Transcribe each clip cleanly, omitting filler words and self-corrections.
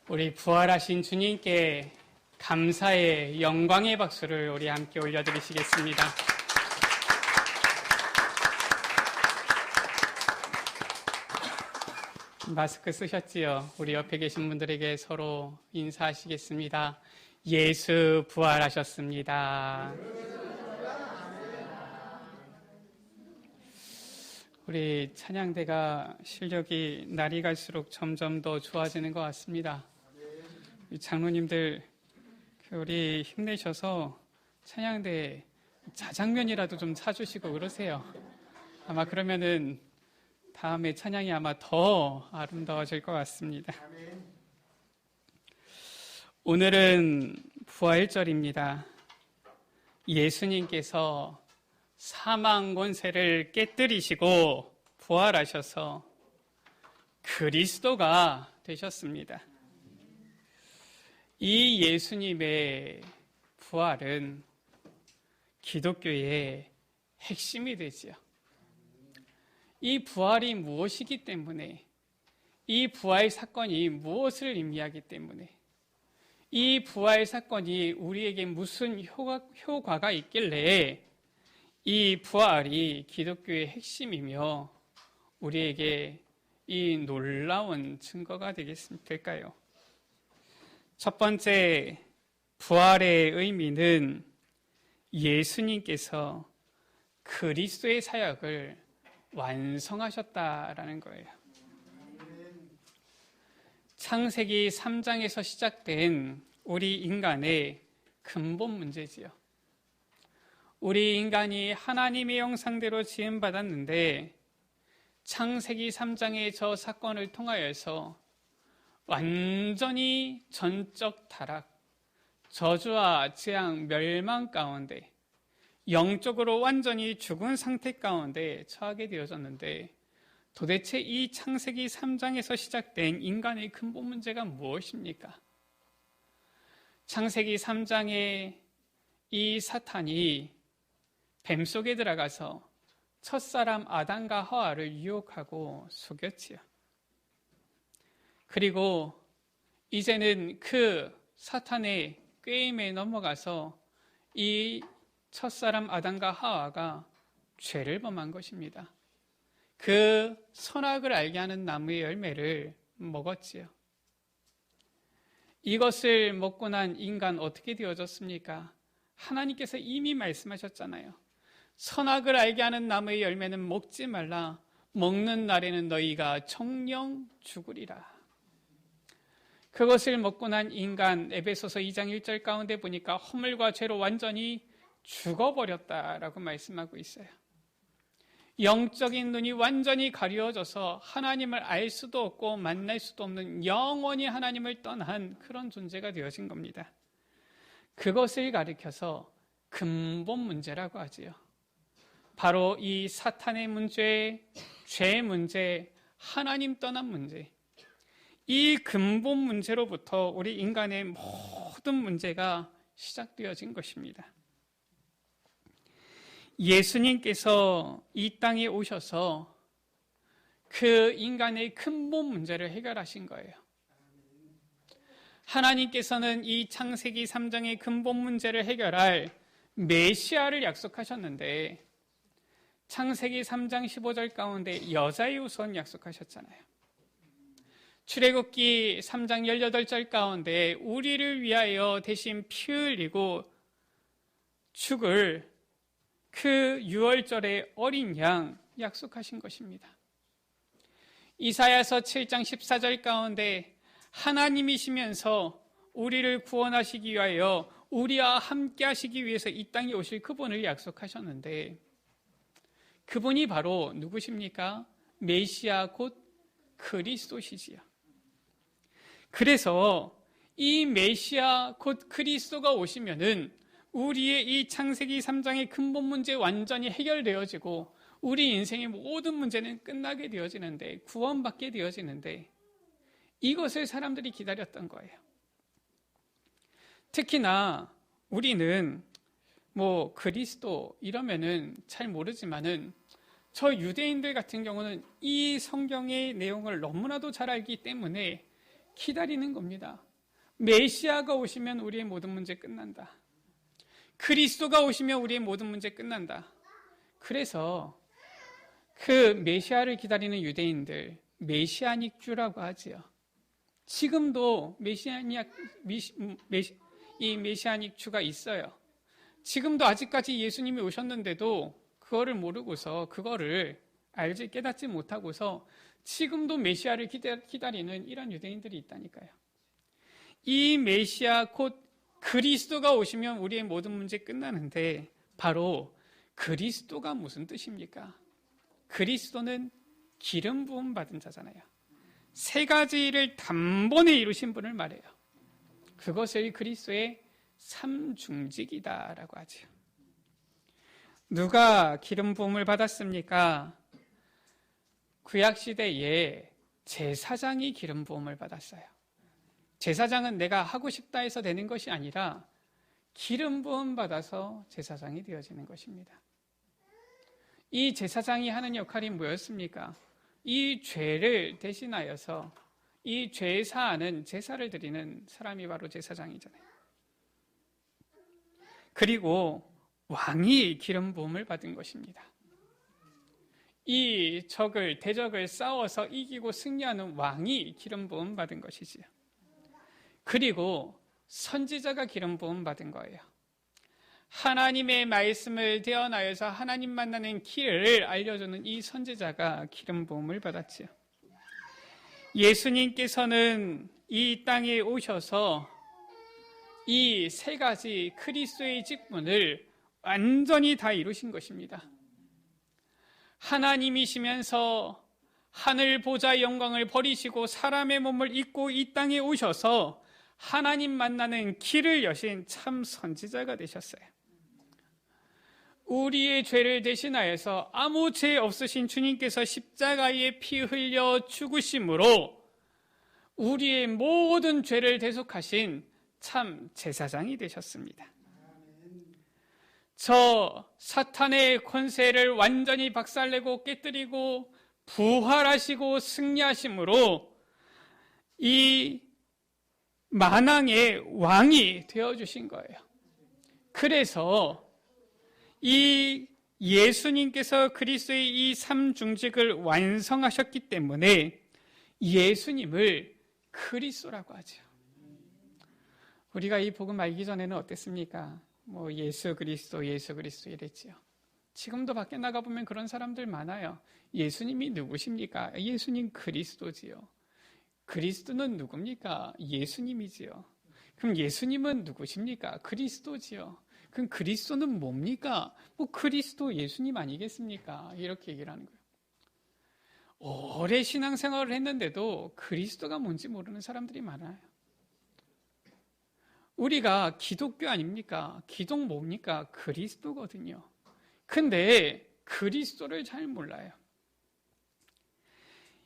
우리 부활하신 주님께 감사의 영광의 박수를 우리 함께 올려드리시겠습니다. 마스크 쓰셨지요? 우리 옆에 계신 분들에게 서로 인사하시겠습니다. 예수 부활하셨습니다. 우리 찬양대가 실력이 날이 갈수록 점점 더 좋아지는 것 같습니다. 장로님들 우리 힘내셔서 찬양대 자장면이라도 좀 사주시고 그러세요. 아마 그러면은 다음에 찬양이 아마 더 아름다워질 것 같습니다. 오늘은 부활절입니다. 예수님께서 사망 권세를 깨뜨리시고 부활하셔서 그리스도가 되셨습니다. 이 예수님의 부활은 기독교의 핵심이 되지요. 이 부활이 무엇이기 때문에, 이 부활 사건이 무엇을 의미하기 때문에, 이 부활 사건이 우리에게 무슨 효과가 있길래 이 부활이 기독교의 핵심이며 우리에게 이 놀라운 증거가 될까요? 첫 번째, 부활의 의미는 예수님께서 그리스도의 사역을 완성하셨다라는 거예요. 창세기 3장에서 시작된 우리 인간의 근본 문제지요. 우리 인간이 하나님의 형상대로 지음받았는데 창세기 3장의 저 사건을 통하여서 완전히 전적 타락, 저주와 재앙, 멸망 가운데 영적으로 완전히 죽은 상태 가운데 처하게 되어졌는데 도대체 이 창세기 3장에서 시작된 인간의 근본 문제가 무엇입니까? 창세기 3장에 이 사탄이 뱀 속에 들어가서 첫사람 아담과 하와를 유혹하고 속였지요. 그리고 이제는 그 사탄의 꾀임에 넘어가서 이 첫사람 아담과 하와가 죄를 범한 것입니다. 그 선악을 알게 하는 나무의 열매를 먹었지요. 이것을 먹고 난 인간 어떻게 되어졌습니까? 하나님께서 이미 말씀하셨잖아요. 선악을 알게 하는 나무의 열매는 먹지 말라. 먹는 날에는 너희가 정령 죽으리라. 그것을 먹고 난 인간, 에베소서 2장 1절 가운데 보니까 허물과 죄로 완전히 죽어버렸다라고 말씀하고 있어요. 영적인 눈이 완전히 가려져서 하나님을 알 수도 없고 만날 수도 없는 영원히 하나님을 떠난 그런 존재가 되어진 겁니다. 그것을 가리켜서 근본 문제라고 하지요. 바로 이 사탄의 문제, 죄의 문제, 하나님 떠난 문제, 이 근본 문제로부터 우리 인간의 모든 문제가 시작되어진 것입니다. 예수님께서 이 땅에 오셔서 그 인간의 근본 문제를 해결하신 거예요. 하나님께서는 이 창세기 3장의 근본 문제를 해결할 메시아를 약속하셨는데 창세기 3장 15절 가운데 여자의 후손 약속하셨잖아요. 출애굽기 3장 18절 가운데 우리를 위하여 대신 피 흘리고 죽을 그 유월절의 어린 양 약속하신 것입니다. 이사야서 7장 14절 가운데 하나님이시면서 우리를 구원하시기 위하여 우리와 함께 하시기 위해서 이 땅에 오실 그분을 약속하셨는데 그분이 바로 누구십니까? 메시아 곧 그리스도시지요. 그래서 이 메시아 곧 그리스도가 오시면은 우리의 이 창세기 3장의 근본 문제 완전히 해결되어지고 우리 인생의 모든 문제는 끝나게 되어지는데 구원받게 되어지는데 이것을 사람들이 기다렸던 거예요. 특히나 우리는 그리스도 이러면은 잘 모르지만은 저 유대인들 같은 경우는 이 성경의 내용을 너무나도 잘 알기 때문에 기다리는 겁니다. 메시아가 오시면 우리의 모든 문제 끝난다. 그리스도가 오시면 우리의 모든 문제 끝난다. 그래서 그 메시아를 기다리는 유대인들, 메시아닉주라고 하지요. 지금도 이 메시아닉주가 있어요. 지금도 아직까지 예수님이 오셨는데도 그거를 모르고서, 그거를 알지 깨닫지 못하고서 지금도 메시아를 기다리는 이런 유대인들이 있다니까요. 이 메시아 곧 그리스도가 오시면 우리의 모든 문제 끝나는데, 바로 그리스도가 무슨 뜻입니까? 그리스도는 기름 부음 받은 자잖아요. 세 가지를 단번에 이루신 분을 말해요. 그것을 그리스도의 삼중직이다라고 하죠. 누가 기름 부음을 받았습니까? 구약 시대에 제사장이 기름 부음을 받았어요. 제사장은 내가 하고 싶다 해서 되는 것이 아니라 기름 부음 받아서 제사장이 되어지는 것입니다. 이 제사장이 하는 역할이 뭐였습니까? 이 죄를 대신하여서 이 죄 사하는 제사를 드리는 사람이 바로 제사장이잖아요. 그리고 왕이 기름 부음을 받은 것입니다. 이 대적을 싸워서 이기고 승리하는 왕이 기름 부음 받은 것이지요. 그리고 선지자가 기름 부음 받은 거예요. 하나님의 말씀을 대언하여서 하나님 만나는 길을 알려주는 이 선지자가 기름 부음을 받았지요. 예수님께서는 이 땅에 오셔서 이 세 가지 그리스도의 직분을 완전히 다 이루신 것입니다. 하나님이시면서 하늘 보좌의 영광을 버리시고 사람의 몸을 입고 이 땅에 오셔서 하나님 만나는 길을 여신 참 선지자가 되셨어요. 우리의 죄를 대신하여서 아무 죄 없으신 주님께서 십자가에 피 흘려 죽으심으로 우리의 모든 죄를 대속하신 참 제사장이 되셨습니다. 저 사탄의 권세를 완전히 박살내고 깨뜨리고 부활하시고 승리하심으로 이 만왕의 왕이 되어주신 거예요. 그래서 이 예수님께서 그리스도의 이 삼중직을 완성하셨기 때문에 예수님을 그리스도라고 하죠. 우리가 이 복음 알기 전에는 어땠습니까? 예수 그리스도 이랬지요. 지금도 밖에 나가보면 그런 사람들 많아요. 예수님이 누구십니까? 예수님 그리스도지요. 그리스도는 누굽니까? 예수님이지요. 그럼 예수님은 누구십니까? 그리스도지요. 그럼 그리스도는 뭡니까? 그리스도 예수님 아니겠습니까? 이렇게 얘기를 하는 거예요. 오래 신앙생활을 했는데도 그리스도가 뭔지 모르는 사람들이 많아요. 우리가 기독교 아닙니까? 기독 뭡니까? 그리스도거든요. 근데 그리스도를 잘 몰라요.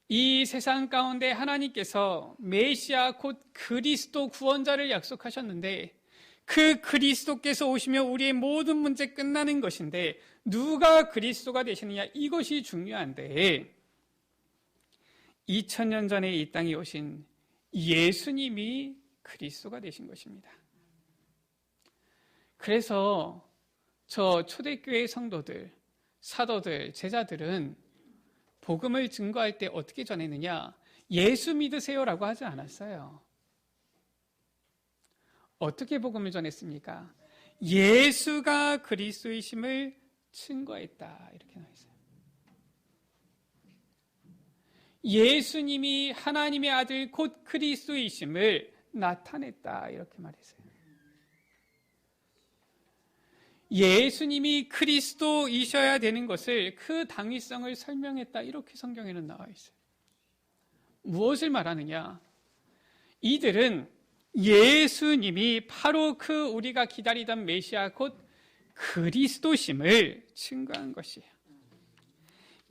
이 세상 가운데 하나님께서 메시아 곧 그리스도 구원자를 약속하셨는데 그 그리스도께서 오시면 우리의 모든 문제 끝나는 것인데 누가 그리스도가 되시느냐 이것이 중요한데 2000년 전에 이 땅에 오신 예수님이 그리스도가 되신 것입니다. 그래서 저 초대교회 성도들, 사도들, 제자들은 복음을 증거할 때 어떻게 전했느냐? 예수 믿으세요라고 하지 않았어요. 어떻게 복음을 전했습니까? 예수가 그리스도이심을 증거했다 이렇게 나와 있어요. 예수님이 하나님의 아들 곧 그리스도이심을 나타냈다 이렇게 말했어요. 예수님이 그리스도이셔야 되는 것을 그 당위성을 설명했다 이렇게 성경에는 나와 있어요. 무엇을 말하느냐? 이들은 예수님이 바로 그 우리가 기다리던 메시아 곧 그리스도심을 증거한 것이에요.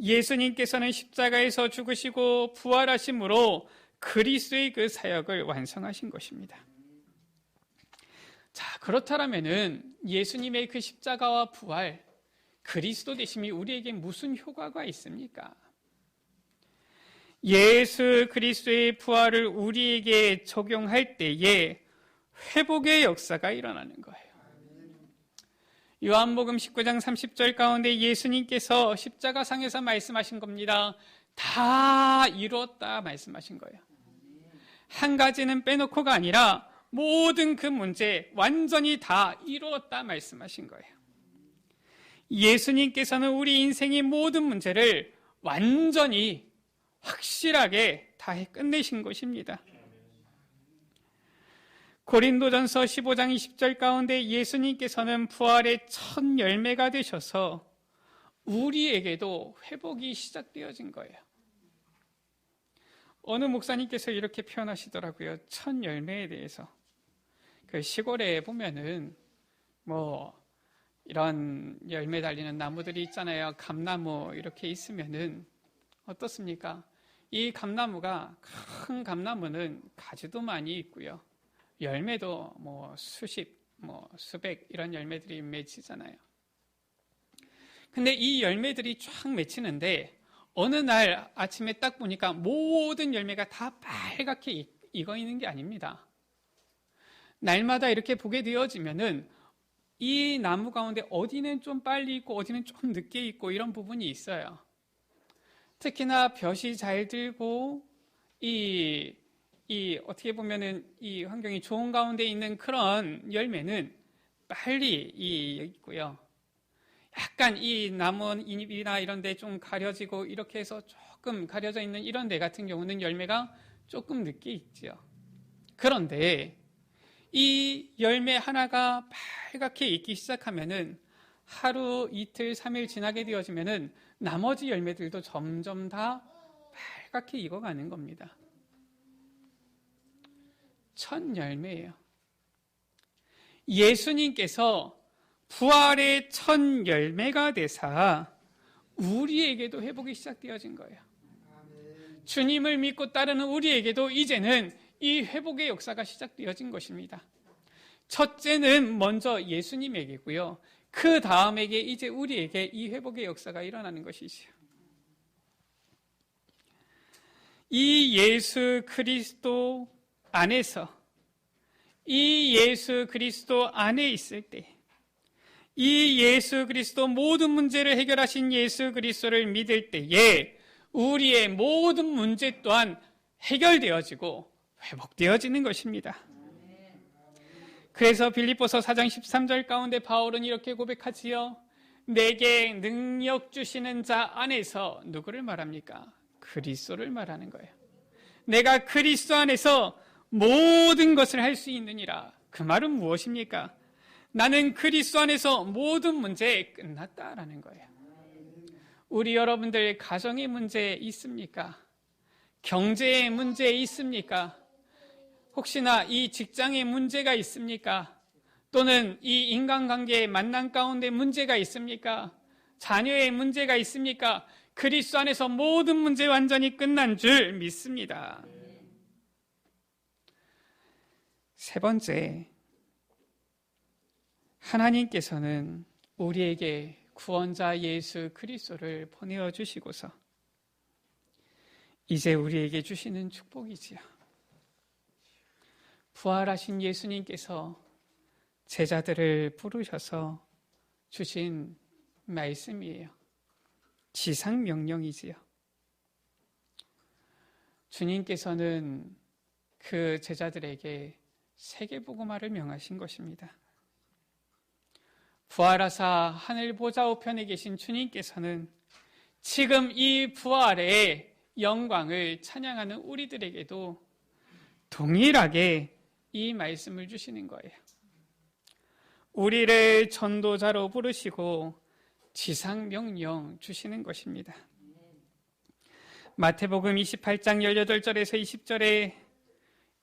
예수님께서는 십자가에서 죽으시고 부활하심으로 그리스도의 그 사역을 완성하신 것입니다. 자, 그렇다면은 예수님의 그 십자가와 부활, 그리스도 되심이 우리에게 무슨 효과가 있습니까? 예수 그리스도의 부활을 우리에게 적용할 때에 회복의 역사가 일어나는 거예요. 요한복음 19장 30절 가운데 예수님께서 십자가상에서 말씀하신 겁니다. 다 이루었다 말씀하신 거예요. 한 가지는 빼놓고가 아니라 모든 그 문제 완전히 다 이루었다 말씀하신 거예요. 예수님께서는 우리 인생의 모든 문제를 완전히 확실하게 다 끝내신 것입니다. 고린도전서 15장 20절 가운데 예수님께서는 부활의 첫 열매가 되셔서 우리에게도 회복이 시작되어진 거예요. 어느 목사님께서 이렇게 표현하시더라고요. 첫 열매에 대해서. 그 시골에 보면은 이런 열매 달리는 나무들이 있잖아요. 감나무 이렇게 있으면은 어떻습니까? 이 감나무가, 큰 감나무는 가지도 많이 있고요. 열매도 수십, 수백 이런 열매들이 맺히잖아요. 근데 이 열매들이 쫙 맺히는데 어느 날 아침에 딱 보니까 모든 열매가 다 빨갛게 익어 있는 게 아닙니다. 날마다 이렇게 보게 되어지면은 이 나무 가운데 어디는 좀 빨리 있고 어디는 좀 늦게 있고 이런 부분이 있어요. 특히나 볕이 잘 들고 어떻게 보면은 이 환경이 좋은 가운데 있는 그런 열매는 빨리 있고요. 약간 이 나뭇잎이나 이런 데 좀 가려지고 이렇게 해서 조금 가려져 있는 이런 데 같은 경우는 열매가 조금 늦게 있죠. 그런데 이 열매 하나가 빨갛게 익기 시작하면은 하루, 이틀, 3일 지나게 되어지면은 나머지 열매들도 점점 다 빨갛게 익어가는 겁니다. 첫 열매예요. 예수님께서 부활의 첫 열매가 되사 우리에게도 회복이 시작되어진 거예요. 주님을 믿고 따르는 우리에게도 이제는 이 회복의 역사가 시작되어진 것입니다. 첫째는 먼저 예수님에게고요. 그 다음에게 이제 우리에게 이 회복의 역사가 일어나는 것이지요. 이 예수 그리스도 안에서, 이 예수 그리스도 안에 있을 때, 이 예수 그리스도 모든 문제를 해결하신 예수 그리스도를 믿을 때에 우리의 모든 문제 또한 해결되어지고 회복되어지는 것입니다. 그래서 빌립보서 4장 13절 가운데 바울은 이렇게 고백하지요. 내게 능력 주시는 자 안에서 누구를 말합니까? 그리스도를 말하는 거예요. 내가 그리스도 안에서 모든 것을 할 수 있느니라. 그 말은 무엇입니까? 나는 그리스도 안에서 모든 문제 끝났다라는 거예요. 우리 여러분들 가정의 문제 있습니까? 경제의 문제 있습니까? 혹시나 이 직장에 문제가 있습니까? 또는 이 인간관계의 만남 가운데 문제가 있습니까? 자녀의 문제가 있습니까? 그리스도 안에서 모든 문제 완전히 끝난 줄 믿습니다. 세 번째, 하나님께서는 우리에게 구원자 예수 그리스도를 보내어 주시고서 이제 우리에게 주시는 축복이지요. 부활하신 예수님께서 제자들을 부르셔서 주신 말씀이에요. 지상 명령이지요. 주님께서는 그 제자들에게 세계복음화를 명하신 것입니다. 부활하사 하늘 보좌 우편에 계신 주님께서는 지금 이 부활의 영광을 찬양하는 우리들에게도 동일하게 이 말씀을 주시는 거예요. 우리를 전도자로 부르시고 지상 명령 주시는 것입니다. 마태복음 28장 18절에서 20절에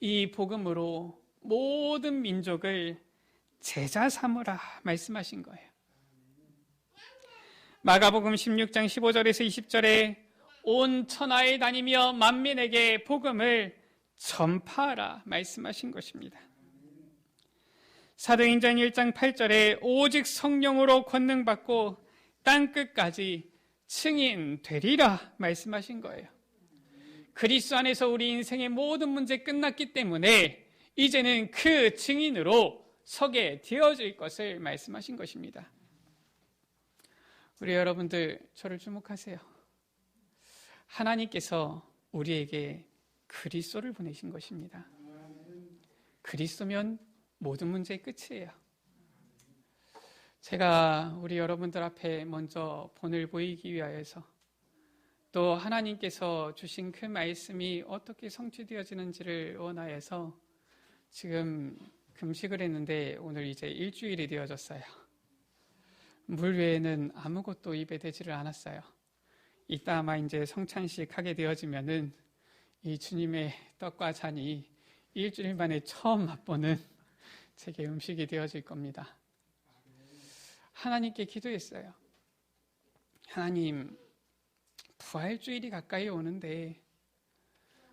이 복음으로 모든 민족을 제자 삼으라 말씀하신 거예요. 마가복음 16장 15절에서 20절에 온 천하에 다니며 만민에게 복음을 전파하라 말씀하신 것입니다. 사도행전 1장 8절에 오직 성령으로 권능받고 땅끝까지 증인 되리라 말씀하신 거예요. 그리스도 안에서 우리 인생의 모든 문제 끝났기 때문에 이제는 그 증인으로 서게 되어질 것을 말씀하신 것입니다. 우리 여러분들 저를 주목하세요. 하나님께서 우리에게 그리스도를 보내신 것입니다. 그리스도면 모든 문제의 끝이에요. 제가 우리 여러분들 앞에 먼저 본을 보이기 위하여서 또 하나님께서 주신 그 말씀이 어떻게 성취되어지는지를 원하여서 지금 금식을 했는데 오늘 이제 일주일이 되어졌어요. 물 외에는 아무것도 입에 대지를 않았어요. 이따 아마 이제 성찬식 하게 되어지면은 이 주님의 떡과 잔이 일주일 만에 처음 맛보는 제게 음식이 되어질 겁니다. 하나님께 기도했어요. 하나님, 부활주일이 가까이 오는데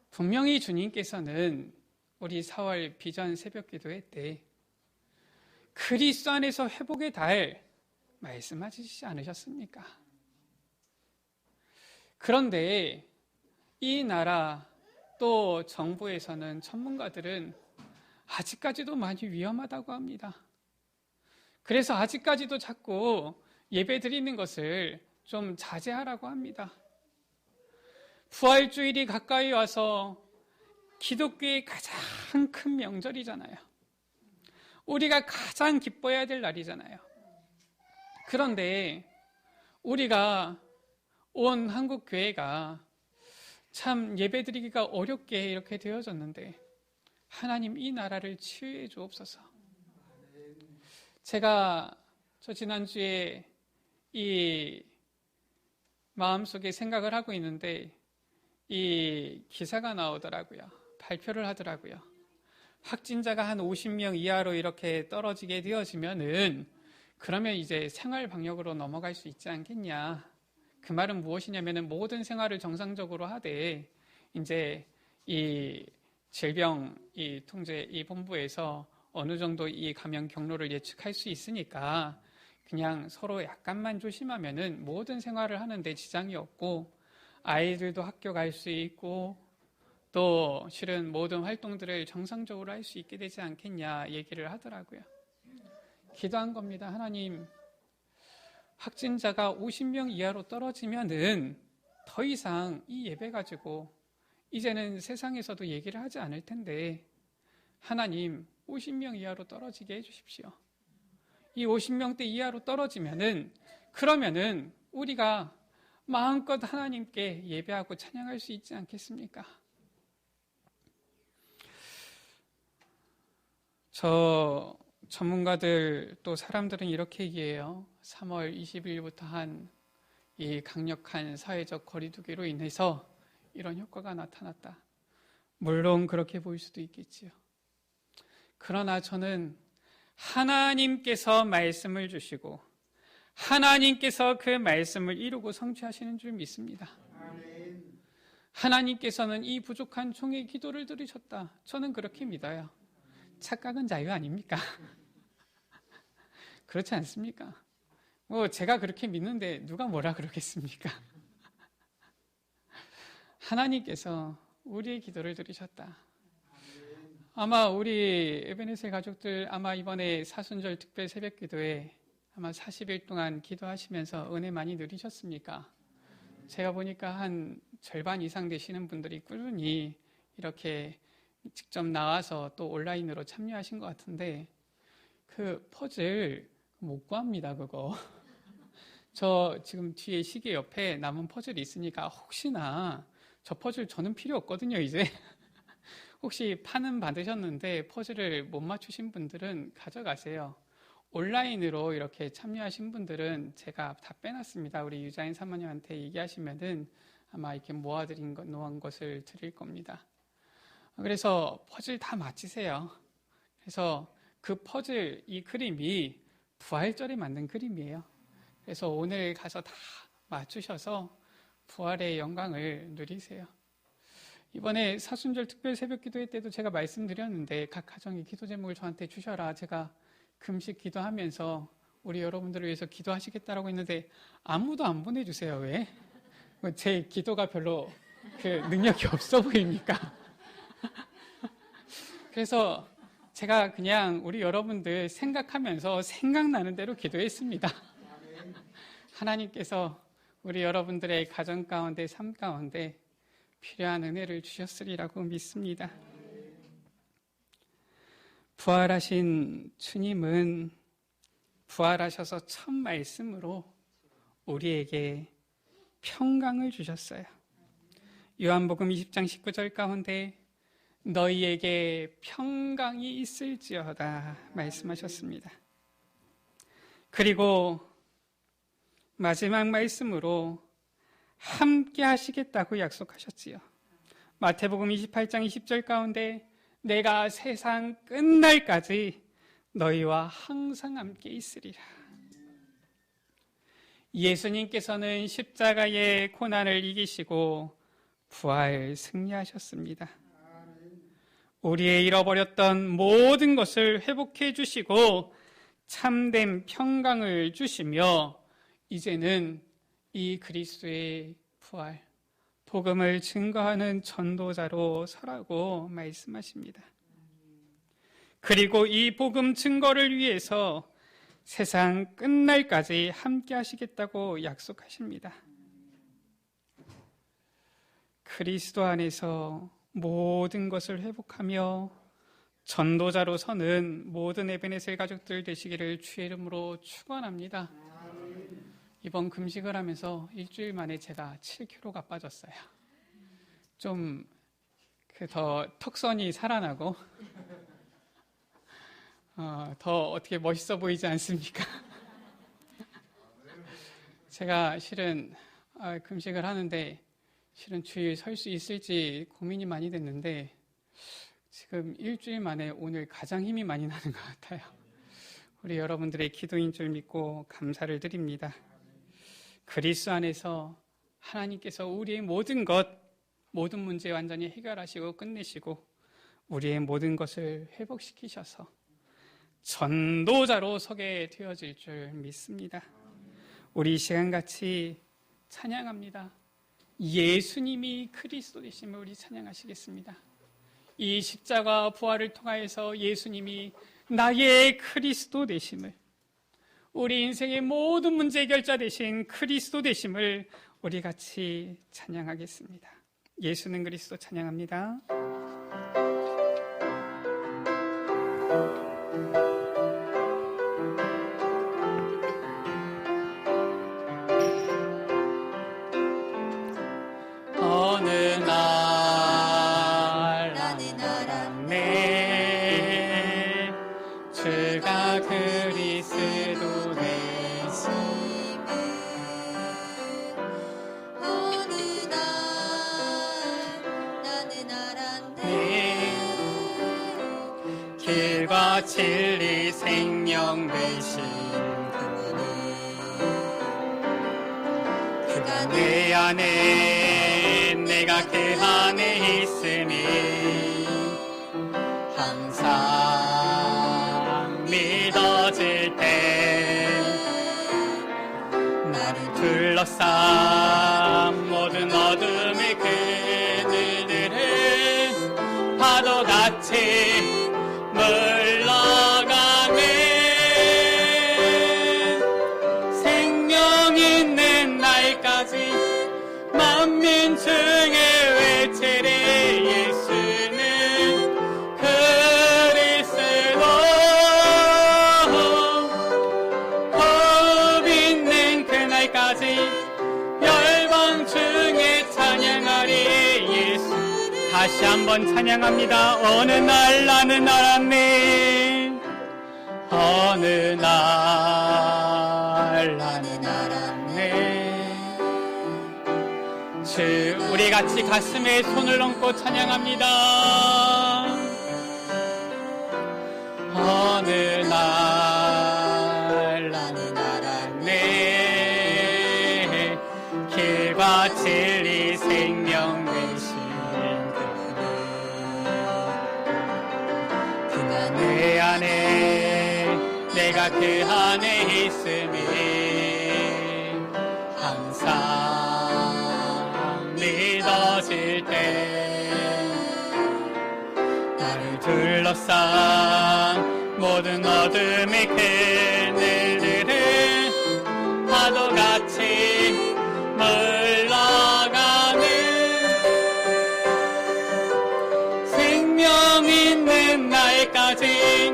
분명히 주님께서는 우리 4월 비전 새벽 기도회 때 그리스도 안에서 회복의 달 말씀하시지 않으셨습니까? 그런데 이 나라 또 정부에서는 전문가들은 아직까지도 많이 위험하다고 합니다. 그래서 아직까지도 자꾸 예배 드리는 것을 좀 자제하라고 합니다. 부활주일이 가까이 와서 기독교의 가장 큰 명절이잖아요. 우리가 가장 기뻐해야 될 날이잖아요. 그런데 우리가 온 한국 교회가 참 예배드리기가 어렵게 이렇게 되어졌는데 하나님 이 나라를 치유해 주옵소서. 제가 지난주에 이 마음속에 생각을 하고 있는데 이 기사가 나오더라고요. 발표를 하더라고요. 확진자가 한 50명 이하로 이렇게 떨어지게 되어지면은 그러면 이제 생활 방역으로 넘어갈 수 있지 않겠냐. 그 말은 무엇이냐면은 모든 생활을 정상적으로 하되 이제 이 질병 이 통제 이 본부에서 어느 정도 이 감염 경로를 예측할 수 있으니까 그냥 서로 약간만 조심하면은 모든 생활을 하는데 지장이 없고 아이들도 학교 갈 수 있고 또 실은 모든 활동들을 정상적으로 할 수 있게 되지 않겠냐 얘기를 하더라고요. 기도한 겁니다. 하나님, 확진자가 50명 이하로 떨어지면은 더 이상 이 예배 가지고 이제는 세상에서도 얘기를 하지 않을 텐데 하나님 50명 이하로 떨어지게 해주십시오. 이 50명대 이하로 떨어지면은 그러면은 우리가 마음껏 하나님께 예배하고 찬양할 수 있지 않겠습니까? 전문가들 또 사람들은 이렇게 얘기해요. 3월 20일부터 한 이 강력한 사회적 거리두기로 인해서 이런 효과가 나타났다. 물론 그렇게 보일 수도 있겠지요. 그러나 저는 하나님께서 말씀을 주시고 하나님께서 그 말씀을 이루고 성취하시는 줄 믿습니다. 하나님께서는 이 부족한 종의 기도를 들으셨다. 저는 그렇게 믿어요. 착각은 자유 아닙니까? 그렇지 않습니까? 제가 그렇게 믿는데 누가 뭐라 그러겠습니까? 하나님께서 우리의 기도를 들으셨다. 아마 우리 에베네셀 가족들 아마 이번에 사순절 특별 새벽 기도에 아마 40일 동안 기도하시면서 은혜 많이 누리셨습니까? 제가 보니까 한 절반 이상 되시는 분들이 꾸준히 이렇게 직접 나와서 또 온라인으로 참여하신 것 같은데 그 퍼즐 못 구합니다. 그거 저 지금 뒤에 시계 옆에 남은 퍼즐이 있으니까 혹시나 저 퍼즐 저는 필요 없거든요. 이제 혹시 파는 받으셨는데 퍼즐을 못 맞추신 분들은 가져가세요. 온라인으로 이렇게 참여하신 분들은 제가 다 빼놨습니다. 우리 유자인 사모님한테 얘기하시면은 아마 이렇게 놓은 것을 드릴 겁니다. 그래서 퍼즐 다 맞히세요. 그래서 그 퍼즐 이 그림이 부활절에 만든 그림이에요. 그래서 오늘 가서 다 맞추셔서 부활의 영광을 누리세요. 이번에 사순절 특별 새벽 기도회 때도 제가 말씀드렸는데 각 가정의 기도 제목을 저한테 주셔라. 제가 금식 기도하면서 우리 여러분들을 위해서 기도하시겠다라고 했는데 아무도 안 보내주세요. 왜? 제 기도가 별로 그 능력이 없어 보입니까? 그래서 제가 그냥 우리 여러분들 생각하면서 생각나는 대로 기도했습니다. 하나님께서 우리 여러분들의 가정 가운데, 삶 가운데 필요한 은혜를 주셨으리라고 믿습니다. 부활하신 주님은 부활하셔서 첫 말씀으로 우리에게 평강을 주셨어요. 요한복음 20장 19절 가운데 너희에게 평강이 있을지어다 말씀하셨습니다. 그리고 마지막 말씀으로 함께 하시겠다고 약속하셨지요. 마태복음 28장 20절 가운데 내가 세상 끝날까지 너희와 항상 함께 있으리라. 예수님께서는 십자가의 고난을 이기시고 부활 승리하셨습니다. 우리의 잃어버렸던 모든 것을 회복해 주시고 참된 평강을 주시며 이제는 이 그리스도의 부활, 복음을 증거하는 전도자로 서라고 말씀하십니다. 그리고 이 복음 증거를 위해서 세상 끝날까지 함께 하시겠다고 약속하십니다. 그리스도 안에서 모든 것을 회복하며 전도자로 서는 모든 에베네셀 가족들 되시기를 주의 이름으로 축원합니다. 이번 금식을 하면서 일주일 만에 제가 7kg가 빠졌어요. 좀 더 턱선이 살아나고 더 어떻게 멋있어 보이지 않습니까? 제가 실은 금식을 하는데 실은 주일 설 수 있을지 고민이 많이 됐는데 지금 일주일 만에 오늘 가장 힘이 많이 나는 것 같아요. 우리 여러분들의 기도인 줄 믿고 감사를 드립니다. 그리스도 안에서 하나님께서 우리의 모든 문제 완전히 해결하시고 끝내시고 우리의 모든 것을 회복시키셔서 전도자로 서게 되어질 줄 믿습니다. 우리 이 시간 같이 찬양합니다. 예수님이 그리스도 되심을 우리 찬양하시겠습니다. 이 십자가 부활을 통하여서 예수님이 나의 그리스도 되심을, 우리 인생의 모든 문제 해결자 되신 그리스도 되심을 우리 같이 찬양하겠습니다. 예수는 그리스도 찬양합니다. 어느 날 나는 알았네 주가 그리스도 되심을. 어느 날 나는 알았네 길과 진리 생명 되신 그분을. 그가 내 안에 내가 그 안에 있으니 항상 믿어질 때 나를 둘러싼 모든 어둠의 그늘들은 파도같이 물러가네. 생명 있는 날까지 만민 중에 외치리 예수는 그리스도. 호흡 있는 그날까지 열방 중에 찬양하리 예수. 다시 한번 찬양합니다. 어느 날 나는 알았네 어느 날 나는 알았네. 주 우리 같이 가슴에 손을 얹고 찬양합니다. 어느 날 나는 알았네 길과 진리 생명 되신 그가 내 안에 내가 그 안에 있음이 항상 믿어질 앞상 모든 어둠의 그늘들을 파도같이 물러가는 생명 있는 날까지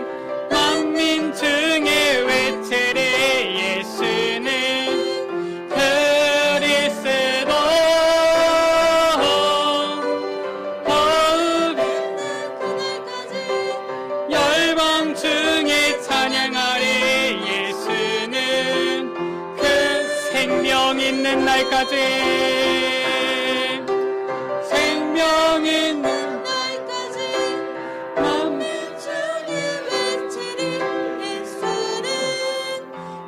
만민 중에 외치리 예수는 그리스도. 열방 중에 찬양하리 예수는 그 생명 있는 날까지, 생명 있는 날까지 만민 중에 외치리 예수는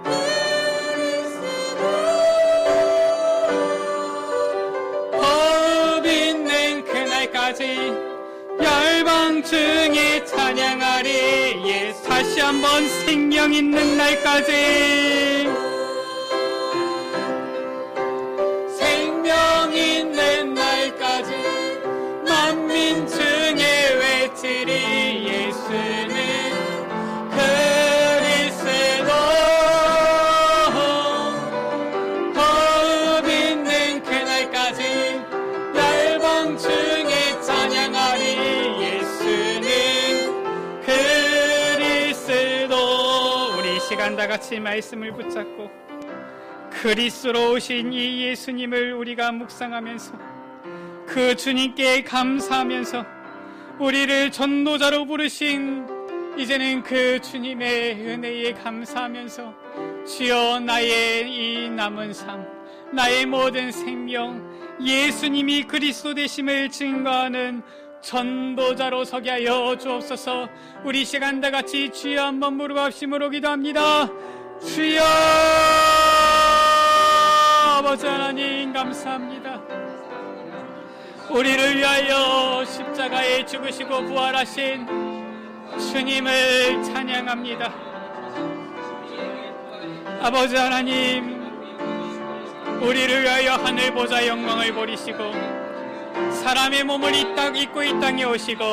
그리스도. 법 있는 그날까지 열방 중에 찬양하리 예수. 다시 한번 생명 있는 날까지, 생명 있는 날까지 만민 중에 외치리 예수는 그리스도. 법 있는 그날까지 열방 중에 찬양하리 예수는 그리스도. 우리 이 시간 다 같이 말씀을 붙잡고 그리스도로 오신 이 예수님을 우리가 묵상하면서 그 주님께 감사하면서 우리를 전도자로 부르신 이제는 그 주님의 은혜에 감사하면서 주여 나의 이 남은 삶, 나의 모든 생명 예수님이 그리스도 되심을 증거하는 전도자로 서게 하여 주옵소서. 우리 시간 다 같이 주여 한번 무릎합심으로 기도합니다. 주여 아버지 하나님 감사합니다. 우리를 위하여 십자가에 죽으시고 부활하신 주님을 찬양합니다. 아버지 하나님, 우리를 위하여 하늘 보좌 영광을 버리시고 사람의 몸을 입고 이 땅에 오시고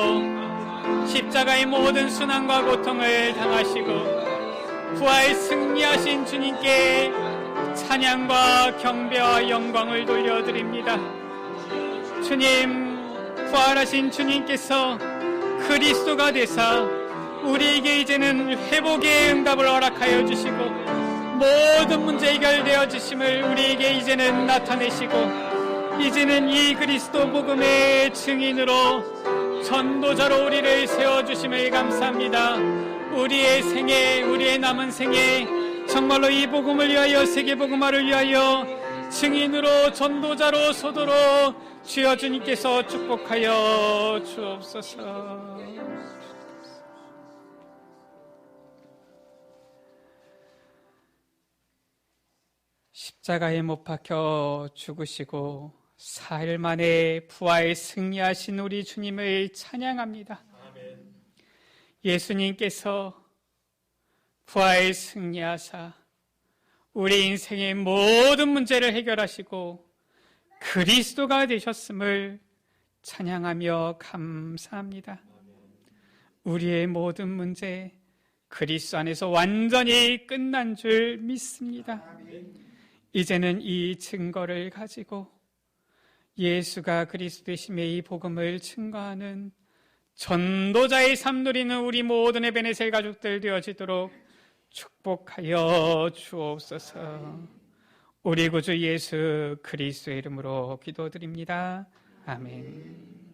십자가의 모든 순환과 고통을 당하시고 부활 승리하신 주님께 찬양과 경배와 영광을 돌려드립니다. 주님, 부활하신 주님께서 그리스도가 되사 우리에게 이제는 회복의 응답을 허락하여 주시고 모든 문제 해결되어 주심을 우리에게 이제는 나타내시고 이제는 이 그리스도 복음의 증인으로 전도자로 우리를 세워주심을 감사합니다. 우리의 생애, 우리의 남은 생애 정말로 이 복음을 위하여 세계복음화를 위하여 증인으로 전도자로 서도록 주여 주님께서 축복하여 주옵소서. 십자가에 못 박혀 죽으시고 사흘 만에 부활 승리하신 우리 주님을 찬양합니다. 아멘. 예수님께서 부활 승리하사 우리 인생의 모든 문제를 해결하시고 그리스도가 되셨음을 찬양하며 감사합니다. 우리의 모든 문제 그리스도 안에서 완전히 끝난 줄 믿습니다. 이제는 이 증거를 가지고 예수가 그리스도 되심의 이 복음을 증거하는 전도자의 삶 누리는 우리 모든 에베네셀 가족들 되어지도록 축복하여 주옵소서. 우리 구주 예수 그리스도의 이름으로 기도드립니다. 아멘.